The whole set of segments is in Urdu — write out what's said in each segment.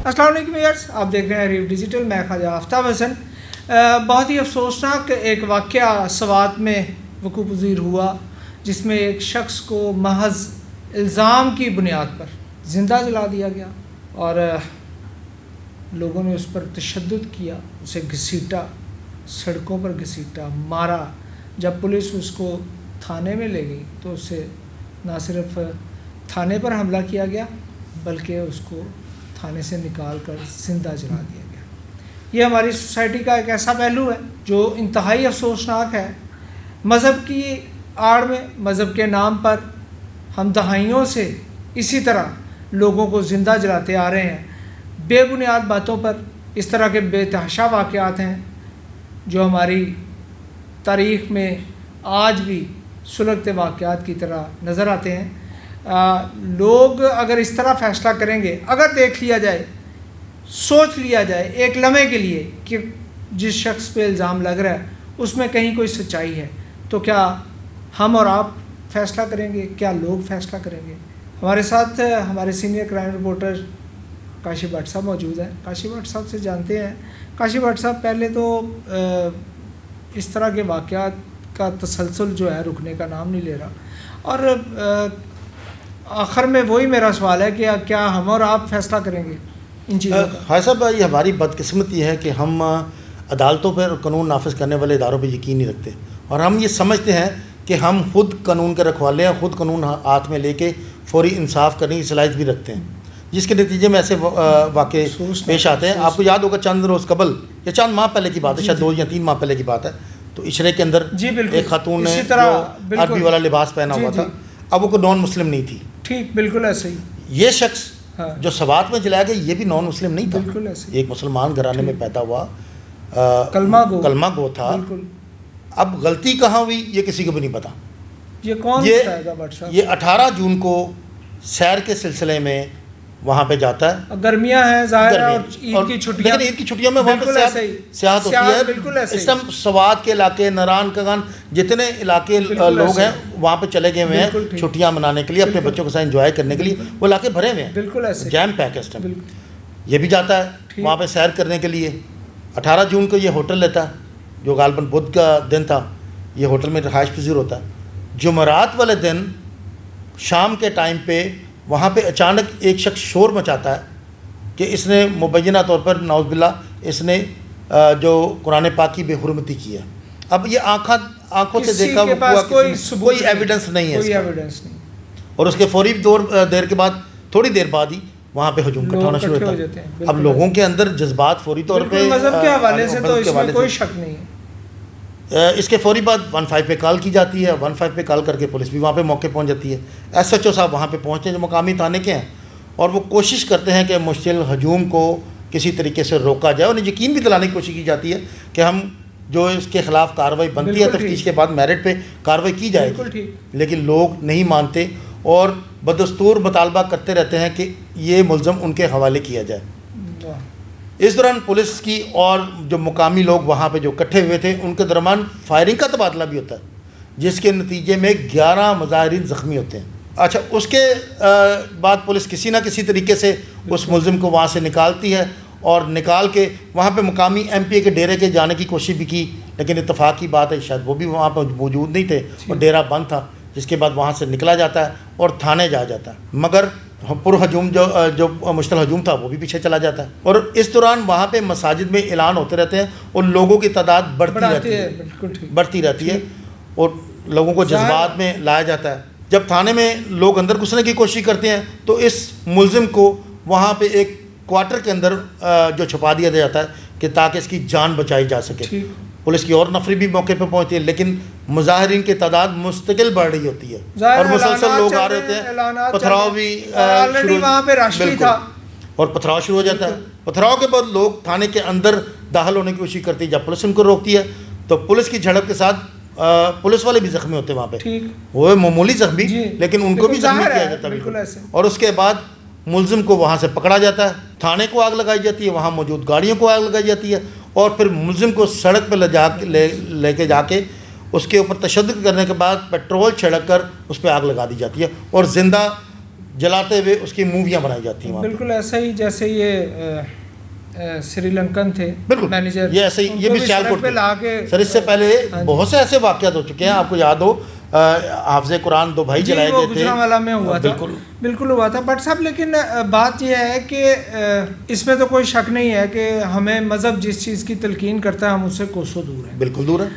السلام علیکم ویئرز، آپ دیکھ رہے ہیں ریف ڈیجیٹل، میں خواجہ آفتاب حسن۔ بہت ہی افسوسناک ایک واقعہ سوات میں وقوع پذیر ہوا، جس میں ایک شخص کو محض الزام کی بنیاد پر زندہ جلا دیا گیا اور لوگوں نے اس پر تشدد کیا، اسے گھسیٹا، سڑکوں پر گھسیٹا، مارا۔ جب پولیس اس کو تھانے میں لے گئی تو اسے نہ صرف تھانے پر حملہ کیا گیا بلکہ اس کو تھانے سے نکال کر زندہ جلا دیا گیا۔ یہ ہماری سوسائٹی کا ایک ایسا پہلو ہے جو انتہائی افسوسناک ہے۔ مذہب کی آڑ میں، مذہب کے نام پر ہم دہائیوں سے اسی طرح لوگوں کو زندہ جلاتے آ رہے ہیں۔ بے بنیاد باتوں پر اس طرح کے بے تحاشا واقعات ہیں جو ہماری تاریخ میں آج بھی سلگتے واقعات کی طرح نظر آتے ہیں۔ لوگ اگر اس طرح فیصلہ کریں گے، اگر دیکھ لیا جائے، سوچ لیا جائے ایک لمحے کے لیے کہ جس شخص پہ الزام لگ رہا ہے اس میں کہیں کوئی سچائی ہے، تو کیا ہم اور آپ فیصلہ کریں گے؟ کیا لوگ فیصلہ کریں گے؟ ہمارے ساتھ ہمارے senior crime reporter Kashif but صاحب موجود ہیں۔ کاشف بٹ صاحب سے جانتے ہیں۔ کاشف بٹ صاحب، پہلے تو اس طرح کے واقعات کا تسلسل جو ہے رکنے کا نام نہیں لے رہا، اور آخر میں وہی میرا سوال ہے کہ کیا ہم اور آپ فیصلہ کریں گے ان چیزوں کا؟ ہاں صاحب، یہ ہماری بدقسمتی ہے کہ ہم عدالتوں پر قانون نافذ کرنے والے اداروں پہ یقین نہیں رکھتے، اور ہم یہ سمجھتے ہیں کہ ہم خود قانون کے رکھوالے ہیں، خود قانون ہاتھ میں لے کے فوری انصاف کرنے کی صلاحیت بھی رکھتے ہیں، جس کے نتیجے میں ایسے واقع پیش آتے ہیں۔ آپ کو یاد ہوگا چند روز قبل یا چند ماہ پہلے کی بات ہے، شاید 2 یا 3 ماہ پہلے کی بات ہے، تو عشرے کے اندر ایک خاتون نے جو عربی والا لباس پہنا ہوا تھا، اب وہ کوئی نان مسلم نہیں تھی۔ ٹھیک، بالکل ایسے ہی۔ یہ شخص جو سوات میں جلایا گیا یہ بھی نان مسلم نہیں تھا، بالکل ایسے ایک مسلمان گھرانے میں پیدا ہوا کلمہ گو تھا۔ بالکل۔ اب غلطی کہاں ہوئی یہ کسی کو بھی نہیں پتا۔ یہ کون بتائے گا بٹ صاحب؟ یہ 18 جون کو سیر کے سلسلے میں وہاں پہ جاتا ہے، گرمیاں ہیں ظاہر ہے، اور عید کی چھٹیاں، لیکن عید کی چھٹیوں میں وہاں پہ سیاحت ہوتی ہے۔ بالکل ایسے اس ٹائم سوات کے علاقے، ناران کگان، جتنے علاقے لوگ ہیں وہاں پہ چلے گئے ہوئے ہیں چھٹیاں منانے کے لیے، اپنے بچوں کے ساتھ انجوائے کرنے کے لیے، وہ علاقے بھرے ہوئے ہیں، بالکل ایسے جیم پیک ہے اس ٹائم۔ یہ بھی جاتا ہے وہاں پہ سیر کرنے کے لیے۔ 18 جون کو یہ ہوٹل لیتا ہے جو غالباً بدھ کا دن تھا، یہ ہوٹل میں رہائش پذیر ہوتا ہے۔ جمعرات والے دن شام کے ٹائم پہ وہاں پہ اچانک ایک شخص شور مچاتا ہے کہ اس نے مبینہ طور پر نعوذ باللہ اس نے جو قرآن پاک کی بے حرمتی کی ہے۔ اب یہ آنکھوں سے دیکھا ہوا کوئی ایویڈنس نہیں ہے، اور اس کے فوری دیر کے بعد، تھوڑی دیر بعد ہی وہاں پہ ہجوم اکٹھا ہونا شروع ہوتا ہے۔ اب لوگوں کے اندر جذبات فوری طور پہ مذہب کے حوالے سے تو اس میں کوئی شک نہیں ہے۔ اس کے فوری بعد 15 پہ کال کی جاتی ہے، 15 پہ کال کر کے پولیس بھی وہاں پہ موقع پہنچ جاتی ہے۔ ایس ایچ او صاحب وہاں پہ پہنچتے ہیں جو مقامی تھانے کے ہیں، اور وہ کوشش کرتے ہیں کہ مشتعل ہجوم کو کسی طریقے سے روکا جائے۔ انہیں یقین بھی دلانے کی کوشش کی جاتی ہے کہ ہم جو اس کے خلاف کارروائی بنتی ہے تفتیش کے بعد میرٹ پہ کارروائی کی جائے گی، لیکن لوگ نہیں مانتے اور بدستور مطالبہ کرتے رہتے ہیں کہ یہ ملزم ان کے حوالے کیا جائے۔ اس دوران پولیس کی اور جو مقامی لوگ وہاں پہ جو اکٹھے ہوئے تھے ان کے درمیان فائرنگ کا تبادلہ بھی ہوتا ہے، جس کے نتیجے میں 11 مظاہرین زخمی ہوتے ہیں۔ اچھا، اس کے بعد پولیس کسی نہ کسی طریقے سے اس ملزم کو وہاں سے نکالتی ہے، اور نکال کے وہاں پہ مقامی ایم پی اے کے ڈیرے کے جانے کی کوشش بھی کی، لیکن اتفاق کی بات ہے شاید وہ بھی وہاں پہ موجود نہیں تھے اور ڈیرا بند تھا، جس کے بعد وہاں سے نکلا جاتا ہے اور تھانے جاتا ہے، مگر پر ہجوم جو مشتعل ہجوم تھا وہ بھی پیچھے چلا جاتا ہے۔ اور اس دوران وہاں پہ مساجد میں اعلان ہوتے رہتے ہیں اور لوگوں کی تعداد بڑھتی رہتی ہے اور لوگوں کو جذبات میں لایا جاتا ہے۔ جب تھانے میں لوگ اندر گھسنے کی کوشش کرتے ہیں تو اس ملزم کو وہاں پہ ایک کوارٹر کے اندر جو چھپا دیا جاتا ہے کہ تاکہ اس کی جان بچائی جا سکے۔ پولیس کی اور نفری بھی موقع پہ پہنچتی ہے، لیکن مظاہرین کی تعداد مستقل بڑھ رہی ہوتی ہے اور مسلسل لوگ آ رہے ہوتے ہیں، پتھراؤ بھی اور پتھراؤ شروع ہو جاتا ہے۔ پتھراؤ کے بعد لوگ تھانے کے اندر داخل ہونے کی کوشش کرتی ہے، جب پولیس ان کو روکتی ہے تو پولیس کی جھڑپ کے ساتھ پولیس والے بھی زخمی ہوتے ہیں وہاں پہ، وہ معمولی زخمی لیکن ان کو بھی زخمی کیا جاتا ہے، اور اس کے بعد ملزم کو وہاں سے پکڑا جاتا ہے، تھانے کو آگ لگائی جاتی ہے، وہاں موجود گاڑیوں کو آگ لگائی جاتی ہے، اور پھر ملزم کو سڑک پہ لے کے جا کے اس کے اوپر تشدد کرنے کے بعد پیٹرول چھڑک کر اس پہ آگ لگا دی جاتی ہے اور زندہ جلاتے ہوئے اس کی موویاں بنائی جاتی ہیں وہاں پہ. بالکل ایسا ہی جیسے یہ سری لنکن تھے بالکل مینیجر, یہ ایسے ہی, یہ بھی سیالکوٹ پہ لا کے. سر اس سے پہلے بہت سے ایسے واقعات ہو چکے ہیں, آپ کو یاد ہو حافظ قرآن 2 بھائی جلائے گئے تھے, گجرانوالہ میں ہوا تھا, بالکل ہوا تھا. بٹ صاحب لیکن بات یہ ہے کہ اس میں تو کوئی شک نہیں ہے کہ ہمیں مذہب جس چیز کی تلقین کرتا ہے ہم اس سے کوسوں دور ہیں. بالکل دور ہے.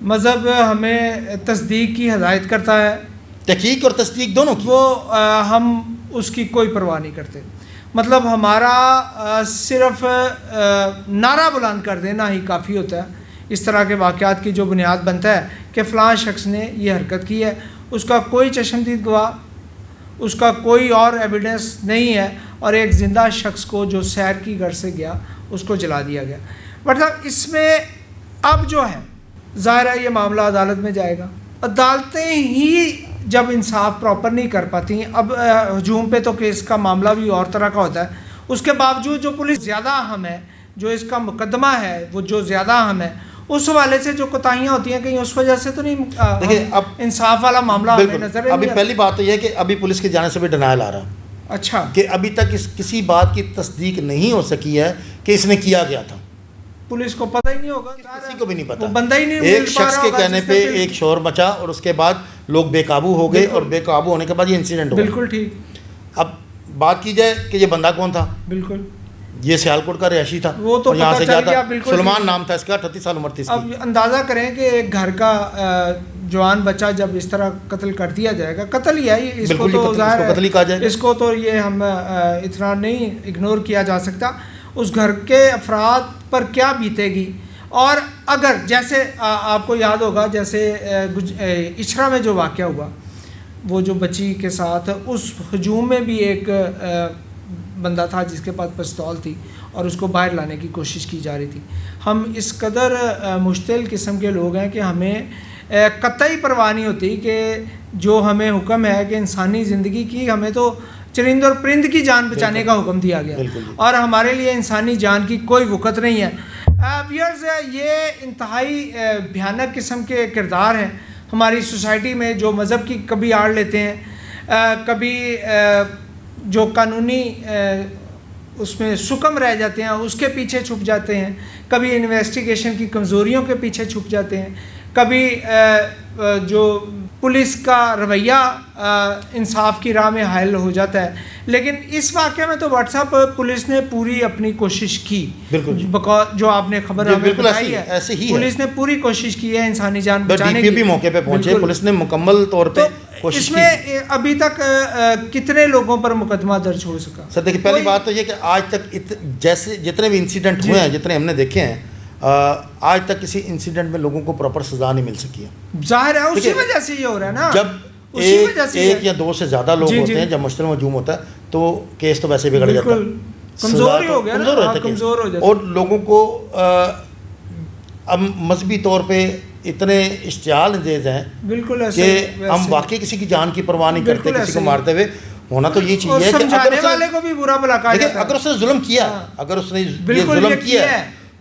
مذہب ہمیں تصدیق کی ہدایت کرتا ہے, تحقیق اور تصدیق دونوں کی, وہ ہم اس کی کوئی پرواہ نہیں کرتے. مطلب ہمارا صرف نعرہ بلند کر دینا ہی کافی ہوتا ہے. اس طرح کے واقعات کی جو بنیاد بنتا ہے کہ فلاں شخص نے یہ حرکت کی ہے, اس کا کوئی چشمدید گواہ, اس کا کوئی اور ایویڈنس نہیں ہے, اور ایک زندہ شخص کو جو سیر کی گھر سے گیا اس کو جلا دیا گیا. مطلب اس میں اب جو ہے ظاہر ہے یہ معاملہ عدالت میں جائے گا. عدالتیں ہی جب انصاف پراپر نہیں کر پاتی, اب ہجوم پہ تو کیس کا معاملہ بھی اور طرح کا ہوتا ہے, اس کے باوجود جو پولیس زیادہ اہم ہے, جو اس کا مقدمہ ہے وہ جو زیادہ اہم ہے, اس حوالے سے جو کوتاہیاں ہوتی ہیں کہیں اس وجہ سے تو نہیں دیکھیں اب انصاف والا معاملہ ہمیں نظر ابھی پہلی بات تو یہ ہے کہ ابھی پولیس کی جانب سے بھی ڈینائل آ رہا ہے. اچھا, کہ ابھی تک کسی بات کی تصدیق نہیں ہو سکی ہے کہ اس نے کیا گیا تھا. پولیس کو پتہ ہی نہیں ہوگا, کسی کو بھی نہیں پتا, بندہ ہی نہیں, ایک شخص کے کہنے پہ ایک شور مچا اور اس کے بعد لوگ بے قابو ہو گئے, اور بے قابو ہونے کے بعد یہ انسیڈنٹ ہوا. بالکل ٹھیک. اب بات کی جائے کہ یہ بندہ کون تھا, بالکل یہ سیالکوٹ کا رہائشی تھا, وہ تو یہاں سے گیا تھا, سلمان نام تھا اس کا, 38 سال عمر تھی اس کی. اب اندازہ کریں کہ ایک گھر کا جوان بچہ جب اس طرح قتل کر دیا جائے گا, قتل ہی ہے اس کو تو ظاہر ہے, اس کو تو یہ ہم اتنا نہیں اگنور کیا جا سکتا. اس گھر کے افراد پر کیا بیتے گی. اور اگر جیسے آپ کو یاد ہوگا جیسے اچھرا میں جو واقعہ ہوا, وہ جو بچی کے ساتھ اس ہجوم میں بھی ایک بندہ تھا جس کے پاس پستول تھی اور اس کو باہر لانے کی کوشش کی جا رہی تھی. ہم اس قدر مشتعل قسم کے لوگ ہیں کہ ہمیں قطعی پرواہ نہیں ہوتی کہ جو ہمیں حکم ہے کہ انسانی زندگی کی, ہمیں تو چرند اور پرند کی جان بچانے کا حکم دیا گیا, اور ہمارے لیے انسانی جان کی کوئی وقت نہیں ہے. ویئرز یہ انتہائی بھیانک قسم کے کردار ہیں ہماری سوسائٹی میں, جو مذہب کی کبھی آڑ لیتے ہیں, کبھی جو قانونی اس میں سکم رہ جاتے ہیں اس کے پیچھے چھپ جاتے ہیں, کبھی انویسٹیگیشن کی کمزوریوں کے پیچھے چھپ جاتے ہیں, کبھی جو پولیس کا رویہ انصاف کی راہ میں حائل ہو جاتا ہے. لیکن اس واقعے میں تو واٹس ایپ پولیس نے پوری اپنی کوشش کی, جو آپ نے خبر ہمیں بتائی ہے, پولیس نے پوری کوشش کی ہے انسانی جان بچانے کی. بھی موقع پہ پہنچے, پولیس نے مکمل طور پہ کوشش کی. اس میں ابھی تک کتنے لوگوں پر مقدمہ درج ہو سکا؟ سر دیکھیے پہلی بات تو یہ کہ آج تک جیسے جتنے بھی انسیڈنٹ ہوئے ہیں, جتنے ہم نے دیکھے ہیں, آج تک کسی انسیڈنٹ میں لوگوں کو پراپر سزا نہیں مل سکی ہے. ظاہر ہے اسی وجہ سے یہ ہو رہا ہے نا, جب ایک یا دو سے زیادہ لوگ ہوتے ہیں, جب مشترک ہجوم ہوتا ہے تو کیس تو ویسے بگڑ جاتا ہے, کمزور ہو گیا, اور لوگوں کو اب مذہبی طور پہ اتنے اشتعال انگیز ہیں کہ ہم واقعی کسی کی جان کی پرواہ نہیں کرتے, کسی کو مارتے ہوئے. ہونا تو یہ چیز ہے کہ اگر اس نے ظلم کیا, اگر اس نے یہ ظلم کیا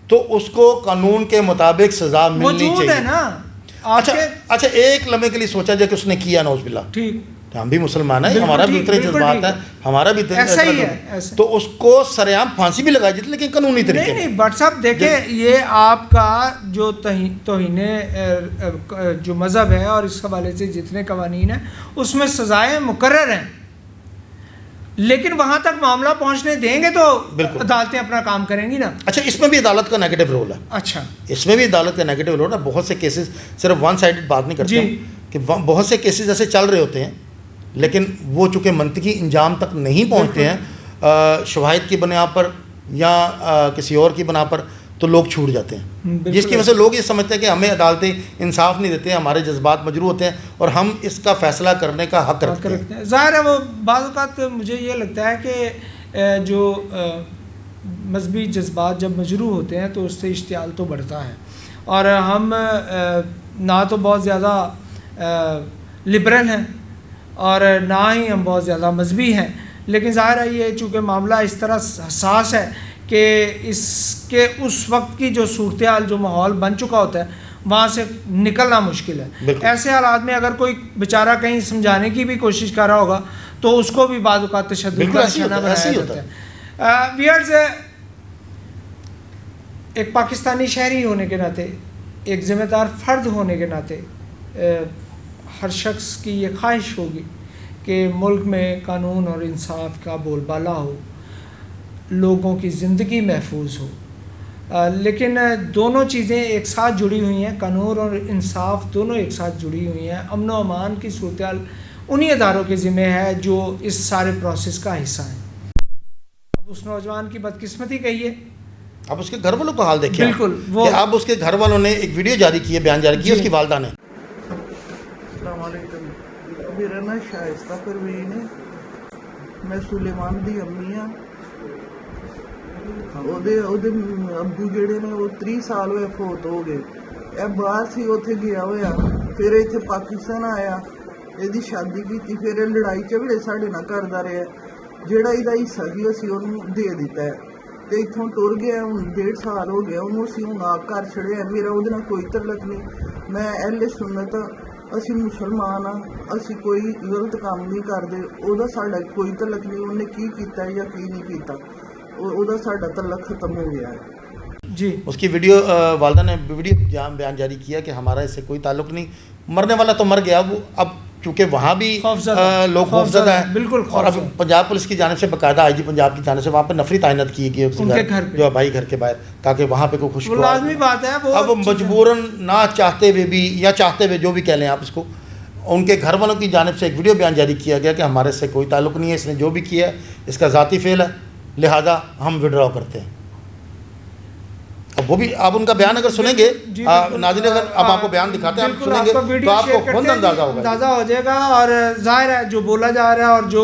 تو اس کو قانون کے مطابق سزا ملنی چاہیے. اچھا ایک لمحے کے لیے سوچا جائے کہ اس نے کیا, نعوذ باللہ, ٹھیک, ہم بھی مسلمان ہیں, ہمارا بھی اتنے جذبات ہیں, ہمارا بھی ایسا ہی ہے, تو اس کو سرعام پھانسی بھی لگائی جاتی, لیکن قانونی طریقے. نہیں بٹ صاحب دیکھیں, یہ آپ کا جو توہین جو مذہب ہے اور اس حوالے سے جتنے قوانین ہیں اس میں سزائیں مقرر ہیں, لیکن وہاں تک معاملہ پہنچنے دیں گے تو عدالتیں اپنا کام کریں گی نا. اچھا اس میں بھی عدالت کا نیگیٹو رول ہے. اچھا اس میں بھی عدالت کا نیگیٹو رول ہے. بہت سے کیسز, صرف ون سائیڈڈ بات نہیں کرتے کہ بہت سے کیسز ایسے چل رہے ہوتے ہیں لیکن وہ چونکہ منطقی انجام تک نہیں پہنچتے ہیں, شواہد کی بنا پر یا کسی اور کی بنا پر, تو لوگ چھوٹ جاتے ہیں, جس کی وجہ سے لوگ یہ سمجھتے ہیں کہ ہمیں عدالتیں انصاف نہیں دیتے ہیں, ہمارے جذبات مجروح ہوتے ہیں اور ہم اس کا فیصلہ کرنے کا حق رکھتے ہیں. ظاہر ہے وہ بعض اوقات مجھے یہ لگتا ہے کہ جو مذہبی جذبات جب مجروح ہوتے ہیں تو اس سے اشتعال تو بڑھتا ہے, اور ہم نہ تو بہت زیادہ لبرل ہیں اور نہ ہی ہم بہت زیادہ مذہبی ہیں, لیکن ظاہر ہے یہ چونکہ معاملہ اس طرح حساس ہے کہ اس کے اس وقت کی جو صورتحال, جو ماحول بن چکا ہوتا ہے, وہاں سے نکلنا مشکل ہے. ایسے حالات میں اگر کوئی بیچارہ کہیں سمجھانے کی بھی کوشش کر رہا ہوگا تو اس کو بھی بعض اوقات تشدد کا نشانہ بنایا جاتا ہے. ویئرز ایک پاکستانی شہری ہونے کے ناطے، ایک ذمہ دار فرد ہونے کے ناطے ہر شخص کی یہ خواہش ہوگی کہ ملک میں قانون اور انصاف کا بول بالا ہو، لوگوں کی زندگی محفوظ ہو. لیکن دونوں چیزیں ایک ساتھ جڑی ہوئی ہیں، قانون اور انصاف دونوں ایک ساتھ جڑی ہوئی ہیں. امن و امان کی صورتحال انہی اداروں کے ذمہ ہے جو اس سارے پروسیس کا حصہ ہیں. اب اس نوجوان کی بدقسمتی کہیے، اب اس کے گھر والوں کا حال دیکھیں. بالکل کہ اب اس کے گھر والوں نے ایک ویڈیو جاری کی ہے، بیان جاری کیا اس کی والدہ نے. السلام علیکم. میرا نام شائستہ پروین ہے، میں سلیمان دی امی ہاں. ابو جڑے نے وہ 30 سال ہوئے فوت ہو گئے. اے باہر سی اتنے گیا ہوا، پھر اتنے پاکستان آیا، یہ شادی کی، پھر لڑائی جھگڑے ساڈے نال کردا رہا. جہاں یہ حصہ سی اسی انہوں دے دیتا ہے، تو اتوں ٹر گیا. ہوں 1.5 سال ہو گیا، انہوں اسی ہوں آپ گھر چڑھیا. میرا وہ کوئی تعلق نہیں، میں اہل سنت ہاں، اسی مسلمان ہاں، اسی کوئی غلط کام نہیں کرتے. وہ ساڈا کوئی تعلق نہیں، انہیں کی کیتا ہے یا کی نہیں کیتا، وہ ساڈا تعلق ختم ہو گیا ہے. جی اس کی ویڈیو والدہ نے ویڈیو بیان جاری کیا کہ ہمارا اس سے کوئی تعلق نہیں، مرنے والا تو مر گیا. وہ اب چونکہ وہاں بھی لوگ خوفزدہ ہیں، بالکل. اور اب پنجاب پولیس کی جانب سے باقاعدہ آئی جی پنجاب کی جانب سے وہاں پہ نفری تعینات کی گئی جو بھائی گھر کے باہر، تاکہ وہاں پہ کوئی خوشگوار. لازمی بات ہے اب وہ مجبوراً نہ چاہتے ہوئے بھی یا چاہتے ہوئے جو بھی کہہ لیں آپ اس کو، ان کے گھر والوں کی جانب سے ایک ویڈیو بیان جاری کیا گیا کہ ہمارے سے کوئی تعلق نہیں ہے، اس نے جو بھی کیا ہے اس کا ذاتی فعل ہے، لہذا ہم وڈرا کرتے ہیں. اب وہ بھی آپ ان کا بیان اگر سنیں گے ناظرین، اگر اب آپ کو بیان دکھاتے ہیں آپ سنیں گے تو آپ کو خود اندازہ ہو جائے گا. اور ظاہر ہے جو بولا جا رہا ہے اور جو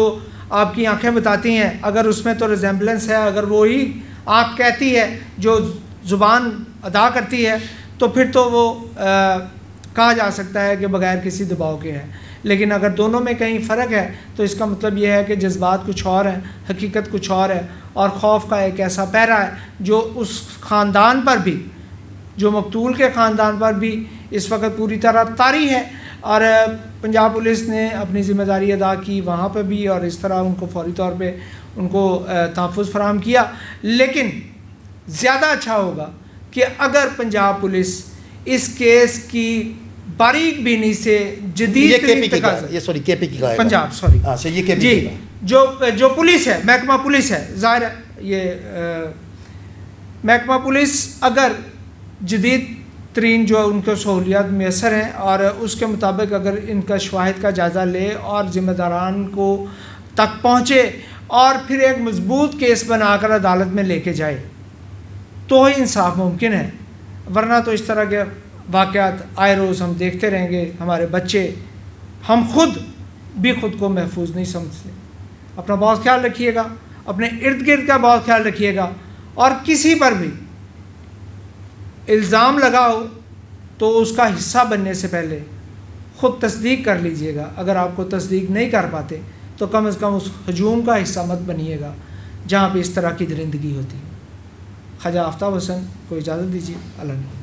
آپ کی آنکھیں بتاتی ہیں، اگر اس میں تو ریزمبلنس ہے، اگر وہی آنکھ کہتی ہے جو زبان ادا کرتی ہے، تو پھر تو وہ کہا جا سکتا ہے کہ بغیر کسی دباؤ کے ہے. لیکن اگر دونوں میں کہیں فرق ہے تو اس کا مطلب یہ ہے کہ جذبات کچھ اور ہیں، حقیقت کچھ اور ہے، اور خوف کا ایک ایسا پہرا ہے جو اس خاندان پر بھی، جو مقتول کے خاندان پر بھی اس وقت پوری طرح طاری ہے. اور پنجاب پولیس نے اپنی ذمہ داری ادا کی وہاں پہ بھی، اور اس طرح ان کو فوری طور پہ ان کو تحفظ فراہم کیا. لیکن زیادہ اچھا ہوگا کہ اگر پنجاب پولیس اس کیس کی باریک بینی سے جدید پنجاب جی جو پولیس ہے، محکمہ پولیس ہے، ظاہر ہے یہ محکمہ پولیس اگر جدید ترین جو ان کو سہولیات میسر ہیں اور اس کے مطابق اگر ان کا شواہد کا جائزہ لے اور ذمہ داران کو تک پہنچے اور پھر ایک مضبوط کیس بنا کر عدالت میں لے کے جائے تو ہی انصاف ممکن ہے. ورنہ تو اس طرح کے واقعات آئے روز ہم دیکھتے رہیں گے. ہمارے بچے، ہم خود بھی خود کو محفوظ نہیں سمجھتے. اپنا بہت خیال رکھیے گا، اپنے ارد گرد کا بہت خیال رکھیے گا، اور کسی پر بھی الزام لگاؤ تو اس کا حصہ بننے سے پہلے خود تصدیق کر لیجئے گا. اگر آپ کو تصدیق نہیں کر پاتے تو کم از کم اس ہجوم کا حصہ مت بنیے گا جہاں پہ اس طرح کی درندگی ہوتی ہے. خواجہ آفتاب حسن کو اجازت دیجیے. اللہ